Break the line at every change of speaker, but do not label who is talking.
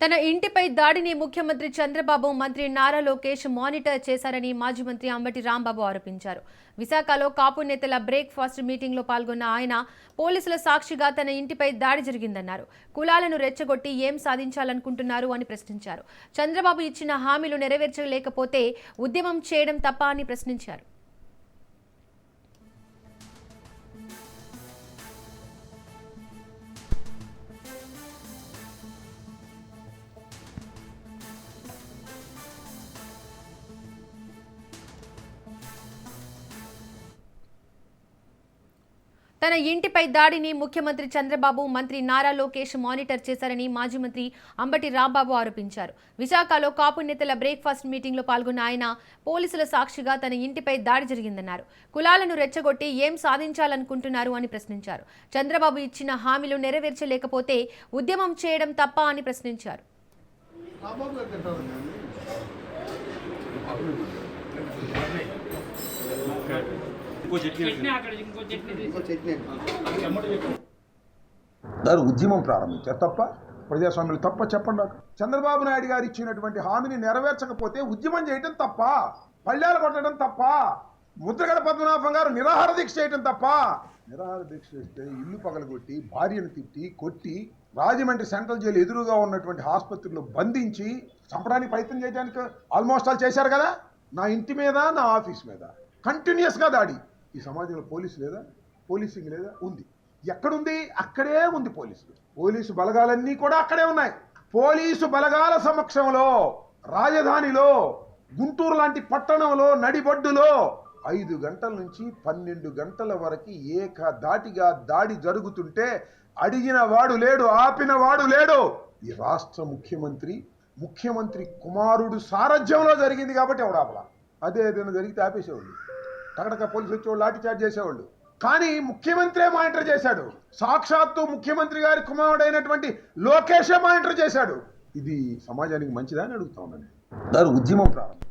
తన ఇంటిపై దాడిని ముఖ్యమంత్రి చంద్రబాబు మంత్రి నారా లోకేష్ మానిటర్ చేశారని మాజీ మంత్రి అంబటి రాంబాబు ఆరోపించారు. విశాఖలో కాపు నేతల బ్రేక్ఫాస్ట్ మీటింగ్లో పాల్గొన్న ఆయన పోలీసుల సాక్షిగా తన ఇంటిపై దాడి జరిగిందన్నారు. కులాలను రెచ్చగొట్టి ఏం సాధించాలనుకుంటున్నారు అని ప్రశ్నించారు. చంద్రబాబు ఇచ్చిన హామీలు నెరవేర్చలేకపోతే ఉద్యమం చేయడం తప్ప అని ప్రశ్నించారు. తన ఇంటిపై దాడిని ముఖ్యమంత్రి చంద్రబాబు మంత్రి నారా లోకేష్ మానిటర్ చేశారని మాజీ మంత్రి అంబటి రాంబాబు ఆరోపించారు. విశాఖలో కాపు నేతల బ్రేక్ఫాస్ట్ మీటింగ్లో పాల్గొన్న ఆయన పోలీసుల సాక్షిగా తన ఇంటిపై దాడి జరిగిందన్నారు. కులాలను రెచ్చగొట్టి ఏం సాధించాలనుకుంటున్నారు అని ప్రశ్నించారు. చంద్రబాబు ఇచ్చిన హామీలు నెరవేర్చలేకపోతే ఉద్యమం చేయడం తప్ప అని ప్రశ్నించారు.
దాని ఉద్యమం ప్రారంభించారు తప్ప ప్రజాస్వామ్యం తప్ప చెప్పండి. చంద్రబాబు నాయుడు గారు ఇచ్చినటువంటి హామీని నెరవేర్చకపోతే ఉద్యమం చేయడం తప్ప, పళ్ళాలు కొట్టడం తప్ప, ముద్రగడ పద్మనాభం గారు నిరాహార దీక్ష చేయడం తప్ప. నిరాహార దీక్ష చేస్తే ఇల్లు పగలగొట్టి భార్యను తిట్టి కొట్టి రాజమండ్రి సెంట్రల్ జైలు ఎదురుగా ఉన్నటువంటి ఆసుపత్రిలో బంధించి చంపడానికి ప్రయత్నం చేయడానికి ఆల్మోస్ట్ ఆల్ చేశారు కదా. నా ఇంటి మీద, నా ఆఫీస్ మీద కంటిన్యూస్గా దాడి. ఈ సమాజంలో పోలీసు లేదా? పోలీసింగ్ లేదా? ఉంది. ఎక్కడుంది? అక్కడే ఉంది పోలీసులు. పోలీసు బలగాలన్నీ కూడా అక్కడే ఉన్నాయి. పోలీసు బలగాల సమక్షంలో రాజధానిలో గుంటూరు లాంటి పట్టణంలో నడిబొడ్డులో 5 గంటల నుంచి 12 గంటల వరకు ఏకధాటిగా దాడి జరుగుతుంటే అడిగిన వాడు లేడు, ఆపిన వాడు లేడు. ఈ రాష్ట్ర ముఖ్యమంత్రి కుమారుడు సారథ్యంలో జరిగింది కాబట్టి ఎవడాపలా. అదే ఏదైనా జరిగితే ఆపేసేవాళ్ళు, టకటక పోలీసు వచ్చేవాళ్ళు, లాఠీ చార్జ్ చేసేవాళ్ళు. కానీ ముఖ్యమంత్రే మానిటర్ చేశాడు. సాక్షాత్తు ముఖ్యమంత్రి గారి కుమారుడైనటువంటి లోకేషే మానిటర్ చేశాడు. ఇది సమాజానికి మంచిదా అని అడుగుతా ఉన్నాను. దాని ఉద్యమం ప్రారంభం.